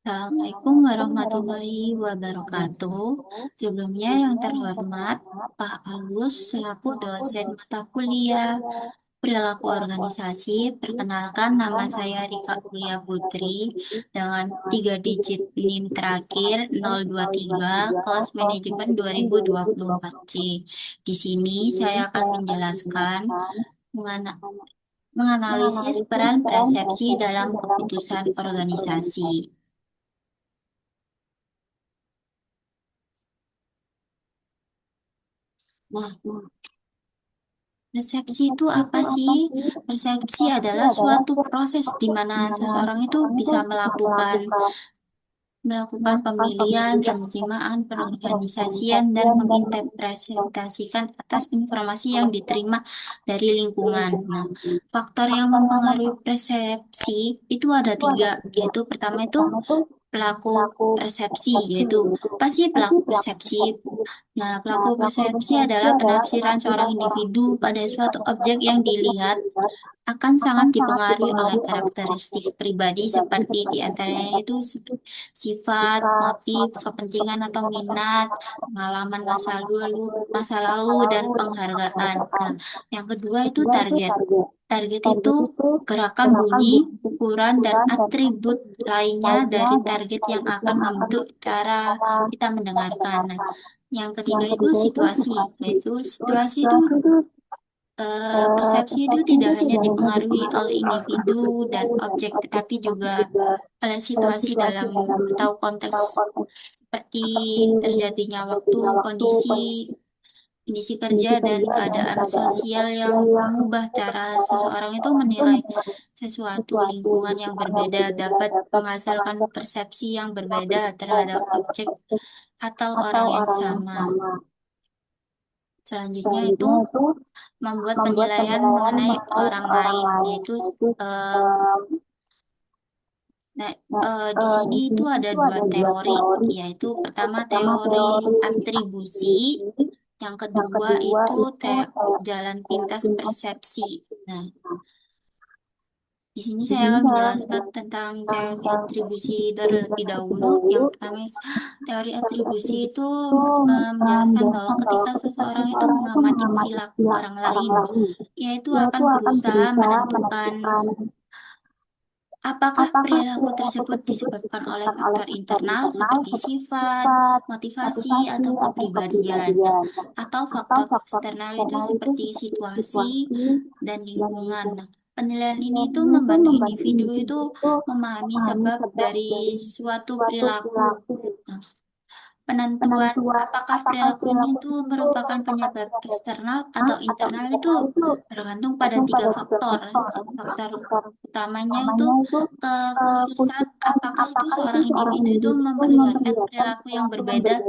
Assalamualaikum warahmatullahi wabarakatuh. Sebelumnya yang terhormat Pak Agus selaku dosen mata kuliah perilaku organisasi. Perkenalkan nama saya Rika Kulia Putri dengan 3 digit NIM terakhir 023 kelas manajemen 2024C. Di sini saya akan menjelaskan mengana- menganalisis peran persepsi dalam keputusan organisasi. Nah, persepsi itu apa sih? Persepsi adalah suatu proses di mana seseorang itu bisa melakukan pemilihan, penerimaan, perorganisasian, dan menginterpretasikan atas informasi yang diterima dari lingkungan. Nah, faktor yang mempengaruhi persepsi itu ada tiga, yaitu pertama itu pelaku persepsi, yaitu apa sih pelaku persepsi? Nah, pelaku persepsi adalah penafsiran seorang individu pada suatu objek yang dilihat akan sangat dipengaruhi oleh karakteristik pribadi seperti diantaranya itu sifat, motif, kepentingan atau minat, pengalaman masa lalu dan penghargaan. Nah, yang kedua itu target. Target itu gerakan bunyi, ukuran, dan atribut lainnya dari target yang akan membentuk cara kita mendengarkan. Nah, yang ketiga itu situasi, yaitu situasi itu persepsi itu tidak hanya dipengaruhi oleh individu dan objek, tetapi juga oleh situasi dalam atau konteks seperti terjadinya waktu, kondisi kerja, dan keadaan sosial yang mengubah cara seseorang itu menilai sesuatu. Lingkungan yang berbeda dapat menghasilkan persepsi yang berbeda terhadap objek atau orang yang sama. Selanjutnya itu membuat penilaian mengenai orang lain, yaitu eh, nah, di sini itu ada dua teori, yaitu pertama teori atribusi, yang kedua itu jalan pintas persepsi. Nah, di sini saya akan menjelaskan tentang teori atribusi terlebih dahulu. Yang pertama, teori atribusi itu menjelaskan bahwa ketika seseorang itu mengamati perilaku orang lain, yaitu akan berusaha menentukan apakah perilaku tersebut disebabkan oleh faktor internal seperti sifat, motivasi, atau kepribadian, nah, atau faktor eksternal itu seperti situasi dan lingkungan. Nah, penilaian ini itu membantu individu itu memahami sebab dari suatu perilaku. Nah, penentuan apakah perilaku ini itu merupakan penyebab eksternal atau internal itu bergantung pada tiga faktor. Faktor utamanya itu kekhususan apakah itu seorang individu itu memperlihatkan perilaku yang berbeda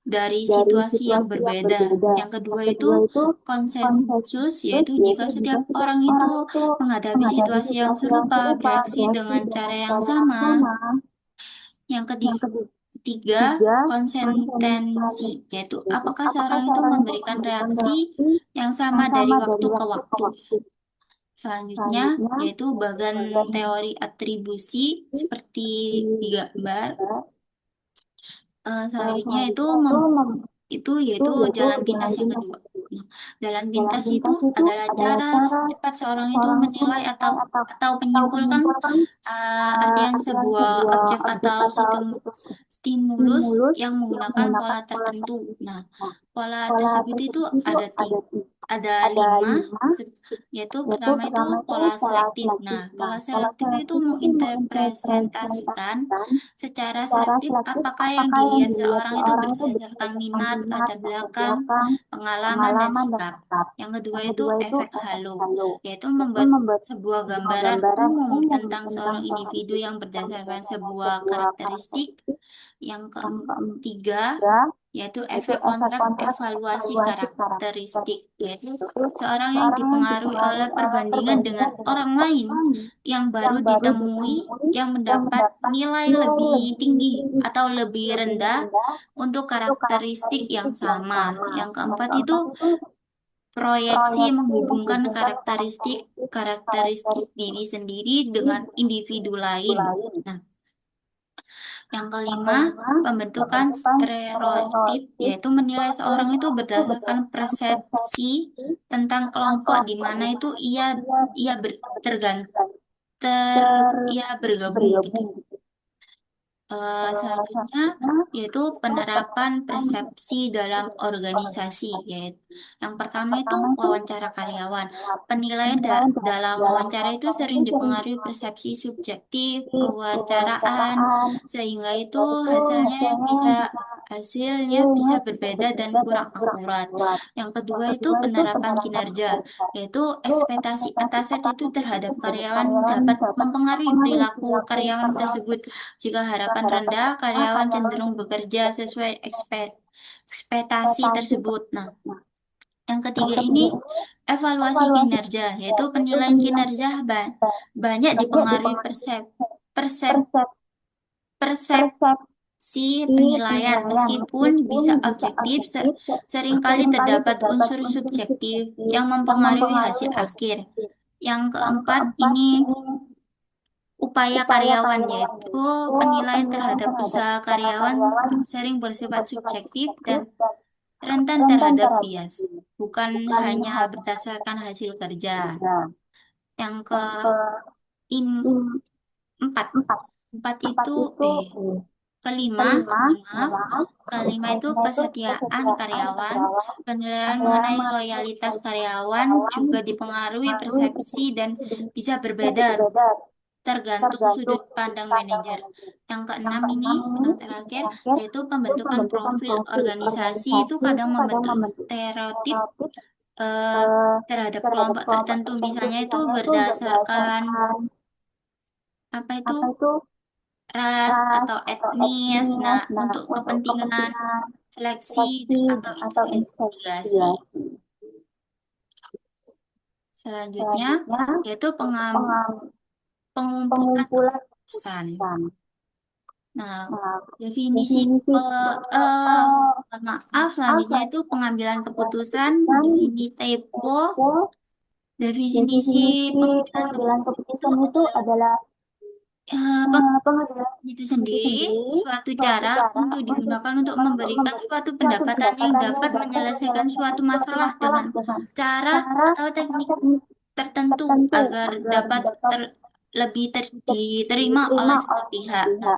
dari situasi yang berbeda. Yang kedua itu konsensus, yaitu jika setiap orang itu menghadapi situasi yang serupa, bereaksi dengan cara yang sama. Yang ketiga, konsistensi, yaitu apakah seorang itu memberikan reaksi yang sama dari waktu ke waktu. Selanjutnya, yaitu bagian teori atribusi seperti digambar. Selanjutnya itu yaitu jalan pintas yang kedua. Nah, jalan pintas itu adalah cara cepat seorang itu menilai atau menyimpulkan artian sebuah objek atau stimulus yang menggunakan pola tertentu. Nah, pola tersebut itu ada lima, yaitu pertama itu pola selektif. Nah, pola selektif itu menginterpretasikan secara selektif apakah yang dilihat seorang itu berdasarkan minat, latar belakang, pengalaman, dan sikap. Yang kedua itu efek halo, yaitu membuat sebuah gambaran umum tentang seorang individu yang berdasarkan sebuah karakteristik. Yang ketiga yaitu efek kontrak evaluasi karakteristik, yaitu seorang yang dipengaruhi oleh perbandingan dengan orang lain yang baru ditemui yang mendapat nilai lebih tinggi atau lebih rendah untuk karakteristik yang sama. Yang keempat itu proyeksi menghubungkan karakteristik diri sendiri dengan individu lain. Nah, Yang kelima, pembentukan stereotip, yaitu menilai seorang itu berdasarkan persepsi tentang kelompok di mana itu ia tergantung ia bergabung gitu. Selanjutnya yaitu penerapan persepsi dalam organisasi, yaitu yang pertama itu wawancara karyawan. Penilaian dalam wawancara itu sering dipengaruhi persepsi subjektif pewawancaraan, sehingga itu hasilnya bisa berbeda dan kurang akurat. Yang kedua itu penerapan kinerja, yaitu ekspektasi atasan itu terhadap karyawan dapat mempengaruhi perilaku karyawan tersebut. Jika harapan rendah, karyawan cenderung bekerja sesuai ekspektasi tersebut. Nah, yang ketiga ini evaluasi kinerja, yaitu penilaian kinerja banyak dipengaruhi persep, persepsi penilaian, meskipun bisa objektif, seringkali terdapat unsur subjektif yang mempengaruhi hasil akhir. Yang keempat ini upaya karyawan, yaitu penilaian terhadap usaha karyawan sering bersifat subjektif dan rentan terhadap bias, bukan hanya berdasarkan hasil kerja. Yang keempat, empat itu kelima, mohon maaf, kelima itu kesetiaan karyawan. Penilaian mengenai loyalitas karyawan juga dipengaruhi persepsi dan bisa berbeda tergantung sudut pandang manajer. Yang keenam ini, yang terakhir, yaitu pembentukan profil organisasi itu kadang membentuk stereotip eh, terhadap kelompok tertentu. Misalnya itu berdasarkan apa itu ras atau etnis. Nah, untuk kepentingan seleksi atau investigasi. Selanjutnya, yaitu pengumpulan keputusan. Nah, definisi maaf, selanjutnya itu pengambilan keputusan. Di sini typo. Definisi pengambilan keputusan itu adalah pengambilan itu sendiri suatu cara untuk digunakan untuk memberikan suatu pendapatan yang dapat menyelesaikan suatu masalah dengan cara atau teknik tertentu agar dapat diterima oleh semua pihak. Nah,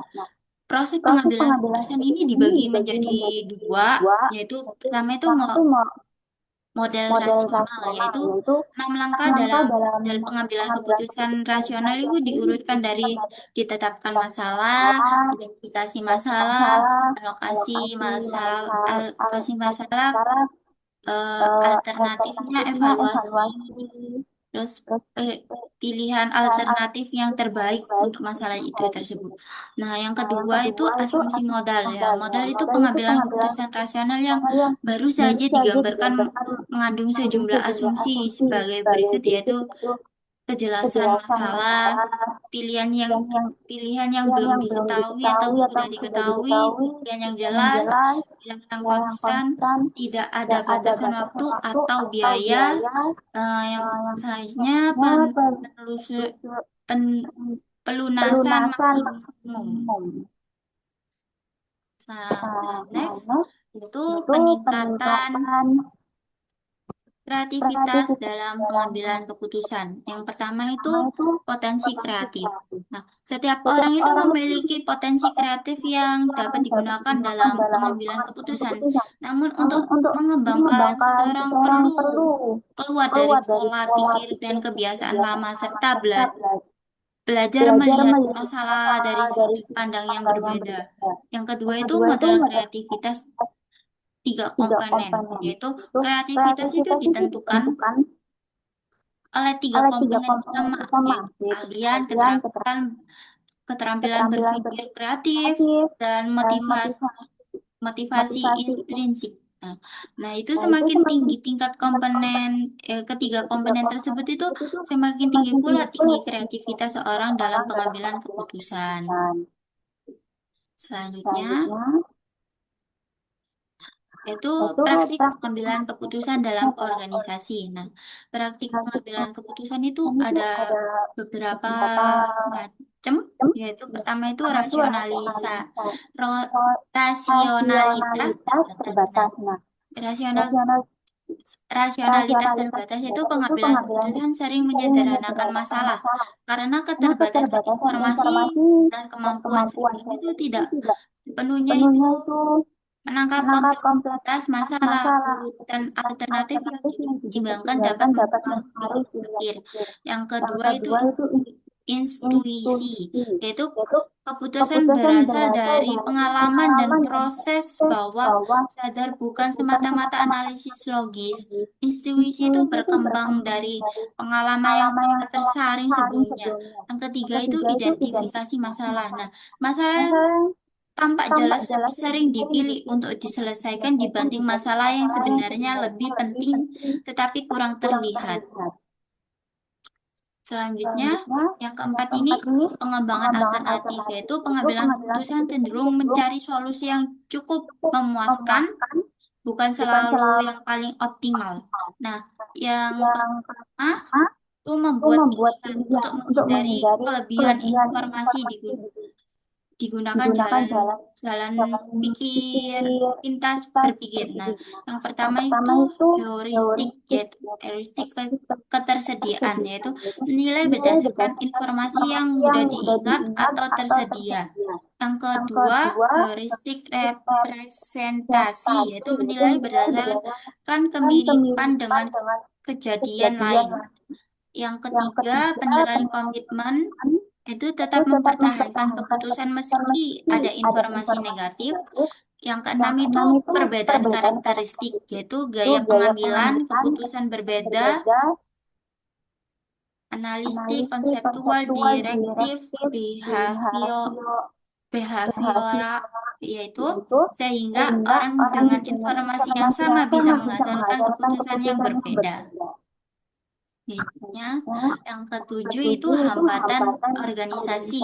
proses pengambilan keputusan ini dibagi menjadi dua, yaitu pertama itu model rasional, yaitu 6 langkah dalam model pengambilan keputusan rasional itu diurutkan dari ditetapkan masalah, identifikasi masalah, alokasi masalah, alternatifnya evaluasi, terus pilihan alternatif yang terbaik untuk masalah itu tersebut. Nah, yang kedua itu asumsi modal ya. Modal itu pengambilan keputusan rasional yang baru saja digambarkan mengandung sejumlah asumsi sebagai berikut, yaitu kejelasan masalah, pilihan yang pilihan yang belum diketahui atau sudah diketahui, pilihan yang jelas, pilihan yang konstan, tidak ada batasan waktu atau biaya. Yang selanjutnya pen- pelunasan maksimum. Dan next itu peningkatan kreativitas dalam pengambilan keputusan. Yang pertama itu potensi kreatif. Nah, setiap orang itu memiliki potensi kreatif yang dapat digunakan dalam pengambilan keputusan. Namun untuk mengembangkan seseorang perlu keluar dari pola pikir dan kebiasaan lama serta belajar melihat masalah dari sudut pandang yang berbeda. Yang kedua itu model kreativitas 3 komponen, yaitu kreativitas itu ditentukan oleh 3 komponen utama, yaitu keahlian, keterampilan berpikir kreatif, dan motivasi intrinsik. Nah, itu semakin tinggi tingkat ketiga komponen tersebut itu semakin tinggi pula tinggi kreativitas seorang dalam pengambilan keputusan. Selanjutnya, yaitu praktik pengambilan keputusan dalam organisasi. Nah, praktik pengambilan keputusan itu ada beberapa macam. yaitu pertama itu rasionalitas terbatas. Nah, rasional rasionalitas terbatas itu pengambilan keputusan sering menyederhanakan masalah karena keterbatasan informasi dan kemampuan sistem itu tidak sepenuhnya itu menangkap kompleksitas masalah. Urutan alternatif yang dipertimbangkan dapat mempengaruhi pilihan berpikir. Yang kedua itu intuisi, yaitu keputusan berasal dari pengalaman dan proses bawah sadar, bukan semata-mata analisis logis. Intuisi itu berkembang dari pengalaman yang telah tersaring sebelumnya. Yang ketiga itu identifikasi masalah. Nah, masalah yang tampak jelas lebih sering dipilih untuk diselesaikan dibanding masalah yang sebenarnya lebih penting tetapi kurang terlihat. Selanjutnya, yang keempat ini pengembangan alternatif, yaitu pengambilan keputusan cenderung mencari solusi yang cukup memuaskan, bukan selalu yang paling optimal. Nah, yang kelima itu membuat pilihan untuk menghindari kelebihan informasi digunakan jalan pikir pintas berpikir. Nah, yang pertama itu heuristik, yaitu ketersediaan, yaitu menilai berdasarkan informasi yang mudah diingat atau tersedia. Yang kedua, heuristik representasi, yaitu menilai berdasarkan kemiripan dengan kejadian lain. Yang ketiga, penilaian komitmen, itu tetap mempertahankan keputusan meski ada informasi negatif. Yang keenam itu perbedaan karakteristik, yaitu gaya pengambilan keputusan berbeda, analistik, konseptual, direktif, behavioral, yaitu sehingga orang dengan informasi yang sama bisa menghasilkan keputusan yang berbeda. Biasanya yang ketujuh itu hambatan organisasi,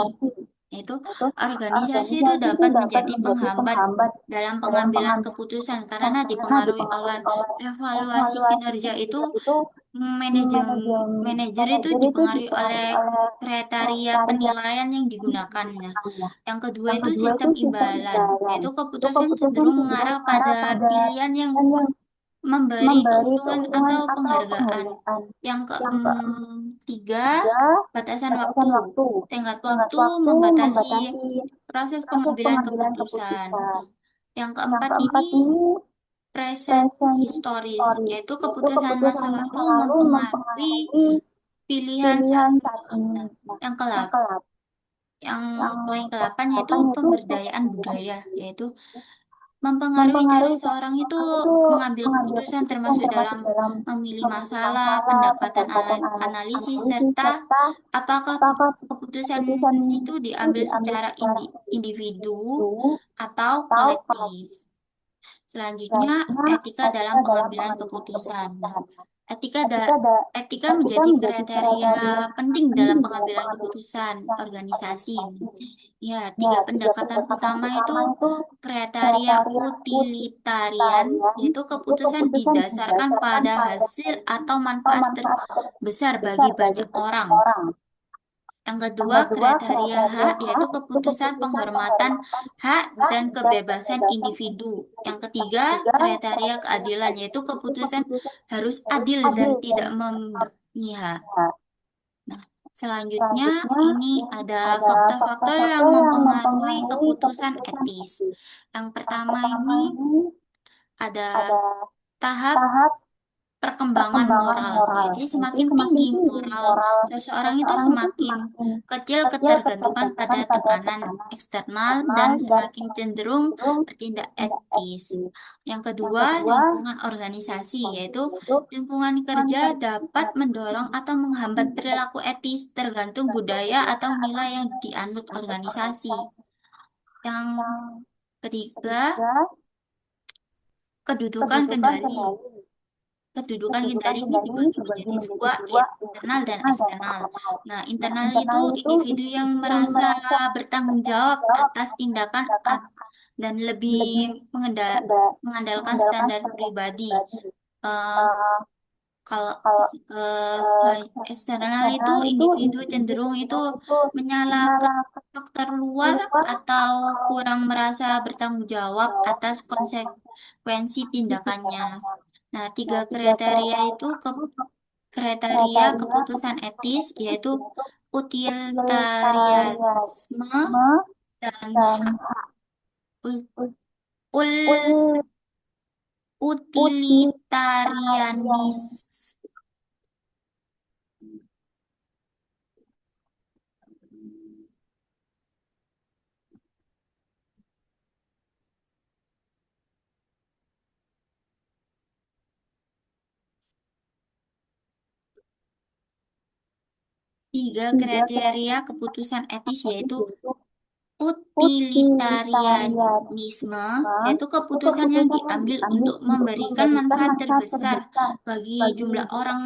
yaitu organisasi itu dapat menjadi penghambat dalam pengambilan keputusan karena dipengaruhi oleh evaluasi kinerja itu manajer itu dipengaruhi oleh kriteria penilaian yang digunakan. Nah, yang kedua itu sistem imbalan, yaitu keputusan cenderung mengarah pada pilihan yang memberi keuntungan atau penghargaan. Yang ketiga, batasan waktu. Tenggat waktu membatasi proses pengambilan keputusan. Yang keempat ini present historis, yaitu keputusan masa lalu mempengaruhi pilihan saat ini. Nah, yang poin ke-8 yaitu pemberdayaan budaya, yaitu mempengaruhi cara seorang itu mengambil keputusan termasuk dalam memilih masalah, pendekatan analisis, serta apakah keputusan itu diambil secara individu atau kolektif. Selanjutnya, etika dalam pengambilan keputusan. Nah, etika menjadi kriteria penting dalam pengambilan keputusan organisasi. Ya, 3 pendekatan utama itu kriteria utilitarian, yaitu keputusan didasarkan pada hasil atau manfaat terbesar bagi banyak orang. Yang kedua, kriteria hak, yaitu keputusan penghormatan hak dan kebebasan individu. Yang ketiga, kriteria keadilan, yaitu keputusan harus adil dan tidak memihak. Nah, selanjutnya ini ada faktor-faktor yang mempengaruhi keputusan etis. Yang pertama ini ada tahap perkembangan moral. Jadi semakin tinggi moral seseorang itu semakin kecil ketergantungan pada tekanan eksternal dan semakin cenderung bertindak etis. Yang kedua, lingkungan organisasi, yaitu lingkungan kerja dapat mendorong atau menghambat perilaku etis tergantung budaya atau nilai yang dianut organisasi. Yang ketiga, kedudukan kendali. Kedudukan kendali ini dibagi menjadi dua, yaitu internal dan eksternal. Nah, internal itu individu yang merasa bertanggung jawab atas tindakan dan lebih mengandalkan standar pribadi. Kalau eksternal itu individu cenderung itu menyalahkan faktor luar atau kurang merasa bertanggung jawab atas konsekuensi tindakannya. Nah, tiga kriteria itu kriteria keputusan etis yaitu utilitarianisme dan ul- ul- utilitarianisme. Tiga kriteria keputusan etis yaitu utilitarianisme, yaitu keputusan yang diambil untuk memberikan manfaat terbesar bagi jumlah orang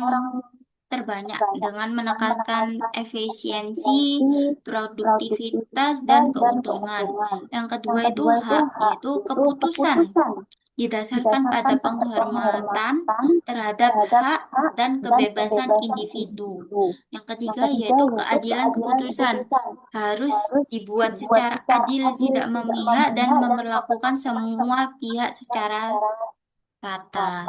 terbanyak dengan menekankan efisiensi, produktivitas, dan keuntungan. Yang kedua itu hak, yaitu keputusan didasarkan pada penghormatan terhadap hak dan kebebasan individu. Yang ketiga yaitu keadilan keputusan harus dibuat secara adil, tidak memihak dan memperlakukan semua pihak secara rata.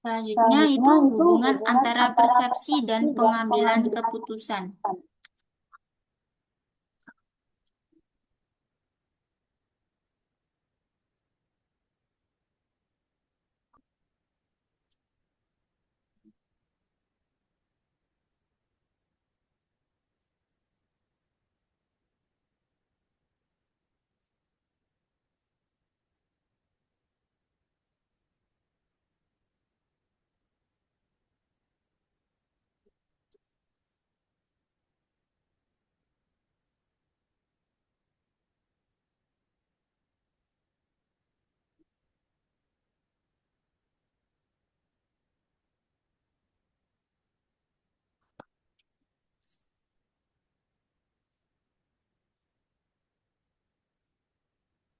Selanjutnya itu hubungan antara persepsi dan pengambilan keputusan.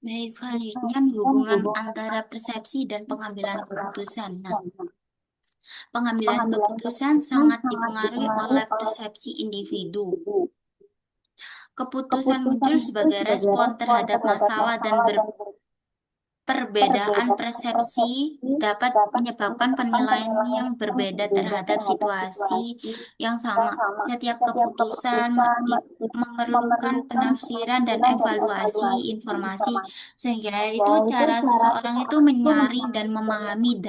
Baik, selanjutnya hubungan antara persepsi dan pengambilan keputusan. Nah, pengambilan keputusan sangat dipengaruhi oleh persepsi individu. Keputusan muncul sebagai respon terhadap masalah dan perbedaan persepsi dapat menyebabkan penilaian yang berbeda terhadap situasi yang sama. Setiap keputusan memerlukan penafsiran dan evaluasi informasi, sehingga itu cara seseorang itu menyaring dan memahami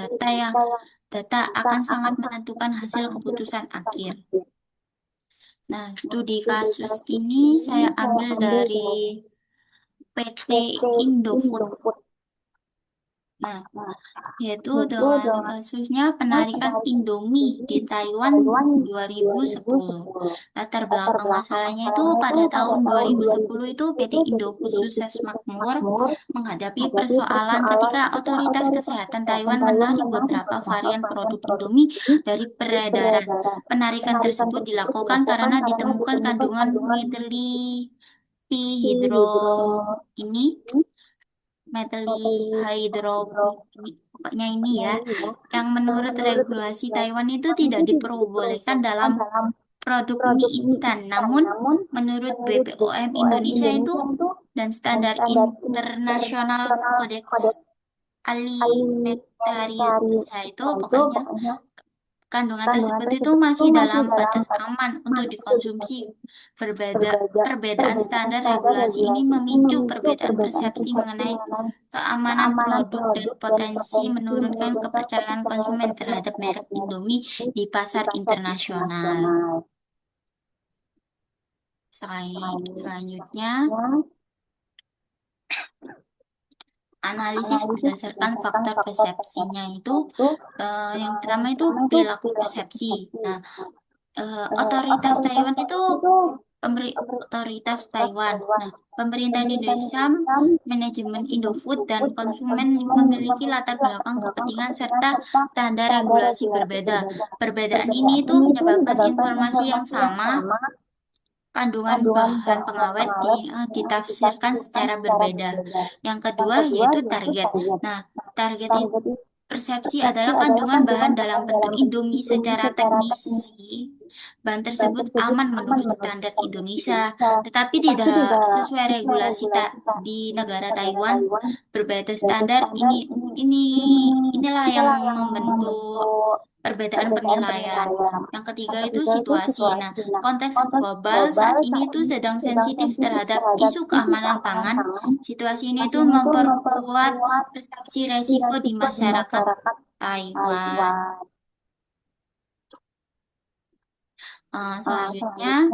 data akan sangat menentukan hasil keputusan akhir. Nah, studi kasus ini saya ambil dari PT Indofood. Nah, yaitu dengan kasusnya penarikan Indomie di Taiwan 2010. Latar belakang masalahnya itu pada tahun 2010 itu PT Indofood Sukses Makmur menghadapi persoalan ketika otoritas kesehatan Taiwan menarik beberapa varian produk Indomie dari peredaran. Penarikan tersebut dilakukan karena ditemukan kandungan metilipihidro ini pokoknya ini ya, yang menurut regulasi Taiwan itu tidak diperbolehkan dalam produk mie instan. Namun, menurut BPOM Indonesia itu dan standar internasional kodeks alimentarius, ya itu pokoknya kandungan tersebut itu masih dalam batas aman untuk dikonsumsi. Perbedaan standar regulasi ini memicu perbedaan persepsi mengenai keamanan produk dan potensi menurunkan kepercayaan konsumen terhadap merek Indomie di pasar internasional. Selanjutnya, analisis berdasarkan faktor persepsinya itu yang pertama itu perilaku persepsi. Nah, otoritas Taiwan itu otoritas Taiwan. Nah, pemerintah Indonesia, manajemen Indofood dan konsumen memiliki latar belakang kepentingan serta standar regulasi berbeda. Perbedaan ini itu menyebabkan informasi yang sama kandungan bahan pengawet ditafsirkan secara berbeda. Yang kedua yaitu target. Nah, target itu persepsi adalah kandungan bahan dalam bentuk Indomie secara teknisi. Bahan tersebut aman menurut standar Indonesia, tetapi tidak sesuai regulasi di negara Taiwan. Berbeda standar ini inilah yang membentuk perbedaan penilaian. Yang ketiga itu situasi. Nah, konteks global saat ini itu sedang sensitif terhadap isu keamanan pangan. Situasi ini itu memperkuat persepsi resiko di masyarakat Taiwan. Selanjutnya,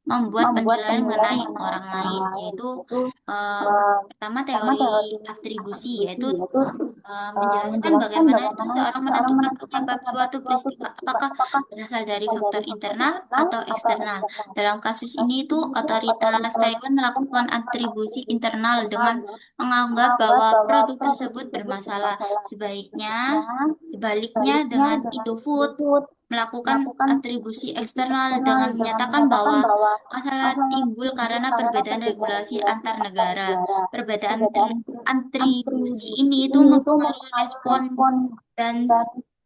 membuat penilaian mengenai orang lain, yaitu eh, pertama teori atribusi, yaitu menjelaskan bagaimana itu seorang menentukan penyebab suatu peristiwa, apakah berasal dari faktor internal atau eksternal. Dalam kasus ini itu otoritas Taiwan melakukan atribusi internal dengan menganggap bahwa produk tersebut bermasalah. Sebaliknya dengan Indofood melakukan atribusi eksternal dengan menyatakan bahwa masalah timbul karena perbedaan regulasi antar negara. Perbedaan atribusi ini itu mempengaruhi respon dan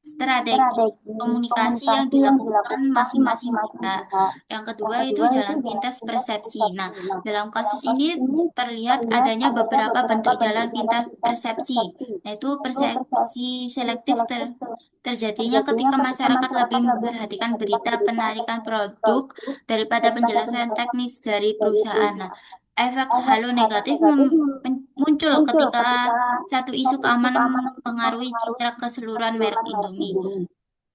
strategi komunikasi yang dilakukan masing-masing pihak. Yang kedua itu jalan pintas persepsi. Nah, dalam kasus ini terlihat adanya beberapa bentuk jalan pintas persepsi, yaitu persepsi selektif terjadinya ketika masyarakat lebih memperhatikan berita penarikan produk daripada penjelasan teknis dari perusahaan. Nah, efek halo negatif muncul ketika satu isu keamanan mempengaruhi citra keseluruhan merek Indomie.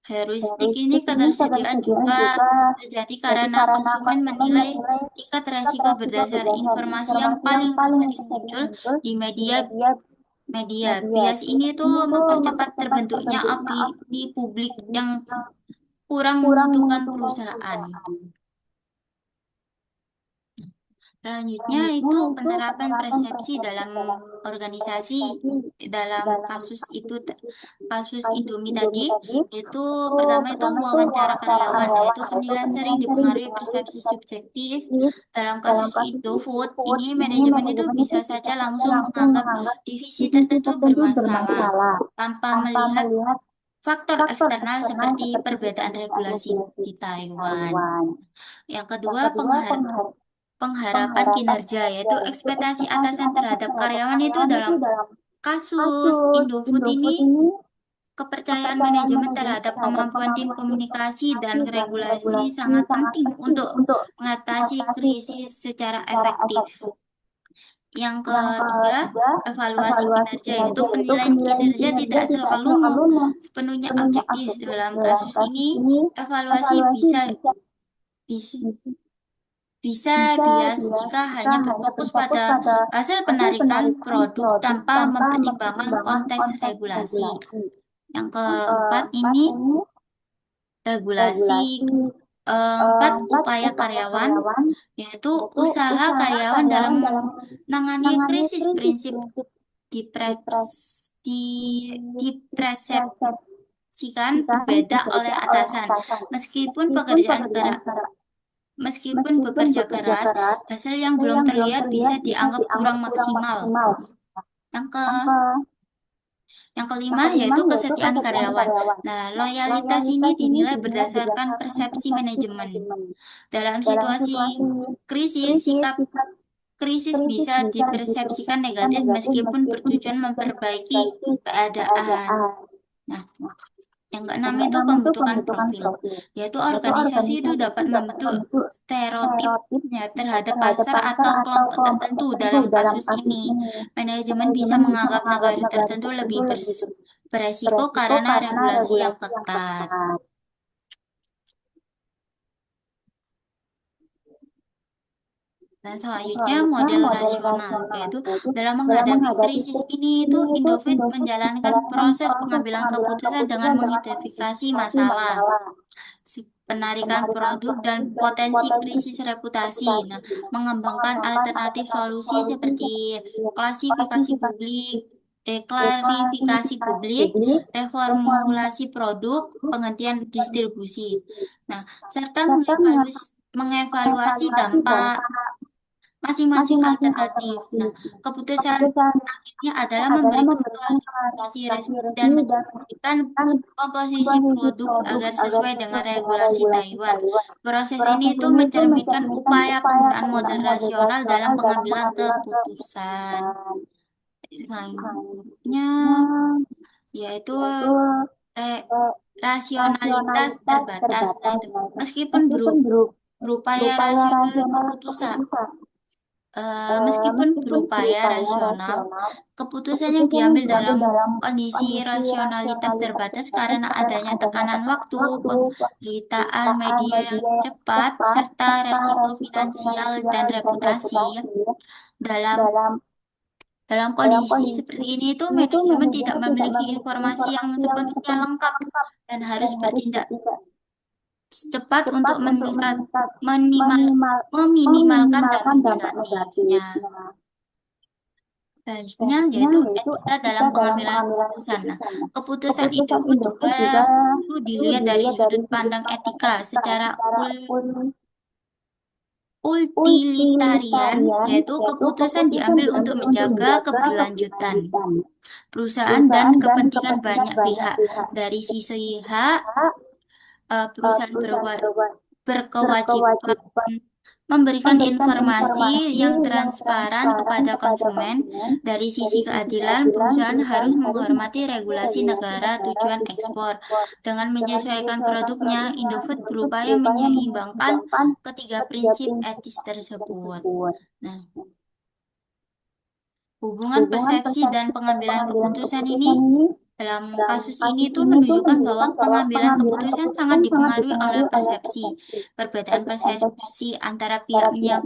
Heuristik ini ketersediaan juga terjadi karena konsumen menilai tingkat resiko berdasar informasi yang paling sering muncul di media. Bias ini tuh mempercepat terbentuknya opini publik yang kurang menguntungkan perusahaan. Selanjutnya itu penerapan persepsi dalam organisasi. Dalam kasus Indomie tadi, itu pertama itu wawancara karyawan, yaitu penilaian sering dipengaruhi persepsi subjektif. Dalam kasus Indofood, ini manajemen itu bisa saja langsung menganggap divisi tertentu bermasalah tanpa melihat faktor eksternal seperti perbedaan regulasi di Taiwan. Yang kedua, pengharapan kinerja, yaitu ekspektasi atasan terhadap karyawan itu dalam kasus Indofood ini, kepercayaan manajemen terhadap kemampuan tim komunikasi dan regulasi sangat penting untuk mengatasi krisis secara efektif. Yang ketiga, evaluasi kinerja, yaitu penilaian kinerja tidak selalu sepenuhnya objektif. Dalam kasus ini, evaluasi bisa bias jika hanya berfokus pada hasil penarikan produk tanpa mempertimbangkan konteks regulasi. Yang keempat ini regulasi. Empat, upaya karyawan, yaitu usaha karyawan dalam menangani krisis prinsip dipersepsikan berbeda oleh atasan. Meskipun bekerja keras, hasil yang belum terlihat bisa dianggap kurang maksimal. Yang kelima yaitu kesetiaan karyawan. Nah, loyalitas ini dinilai berdasarkan persepsi manajemen. Dalam situasi krisis, sikap krisis bisa dipersepsikan negatif meskipun bertujuan memperbaiki keadaan. Nah, yang keenam itu pembentukan profil, yaitu organisasi itu dapat membentuk stereotipnya terhadap pasar atau kelompok tertentu. Dalam kasus ini, manajemen bisa menganggap negara tertentu lebih beresiko karena regulasi yang ketat. Nah, selanjutnya model rasional, yaitu dalam menghadapi krisis ini itu Indofood menjalankan proses pengambilan keputusan dengan mengidentifikasi masalah, penarikan produk dan potensi krisis reputasi. Nah, mengembangkan alternatif solusi seperti klarifikasi publik, reformulasi produk, penghentian distribusi. Nah, serta mengevaluasi mengevaluasi dampak masing-masing alternatif. Nah, keputusan akhirnya adalah memberikan klarifikasi resmi dan menentukan komposisi produk agar sesuai dengan regulasi Taiwan. Proses ini itu mencerminkan upaya penggunaan model rasional dalam pengambilan keputusan. Selanjutnya, yaitu re- rasionalitas terbatas. Nah, itu meskipun berupaya rasional keputusan meskipun berupaya rasional, keputusan yang diambil dalam kondisi rasionalitas terbatas karena adanya tekanan waktu, pemberitaan media yang cepat, serta resiko finansial dan reputasi. Dalam dalam kondisi seperti ini itu manajemen tidak memiliki informasi yang sepenuhnya lengkap dan harus bertindak cepat untuk minimal, meminimalkan dampak negatifnya. Selanjutnya yaitu etika dalam pengambilan keputusan. Nah, keputusan itu juga perlu dilihat dari sudut pandang etika secara utilitarian, yaitu keputusan diambil untuk menjaga keberlanjutan perusahaan dan kepentingan banyak pihak. Dari sisi hak, perusahaan berkewajiban memberikan informasi yang transparan kepada konsumen. Dari sisi keadilan, perusahaan harus menghormati regulasi negara tujuan ekspor. Dengan menyesuaikan produknya, Indofood berupaya menyeimbangkan ketiga prinsip etis tersebut. Nah, hubungan persepsi dan pengambilan keputusan ini dalam kasus ini itu menunjukkan bahwa pengambilan keputusan sangat dipengaruhi oleh persepsi. Perbedaan persepsi antara pihak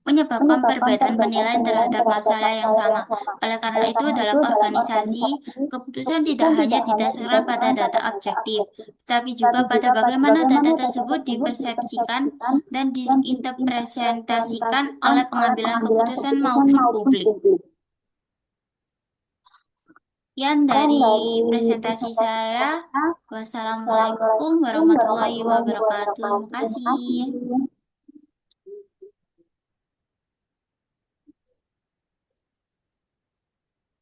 menyebabkan perbedaan penilaian terhadap masalah yang sama. Oleh karena itu, dalam organisasi, keputusan tidak hanya didasarkan pada data objektif, tetapi juga pada bagaimana data tersebut dipersepsikan dan diinterpretasikan oleh pengambilan keputusan maupun publik. Sekian dari presentasi saya. Wassalamualaikum warahmatullahi wabarakatuh. Terima kasih.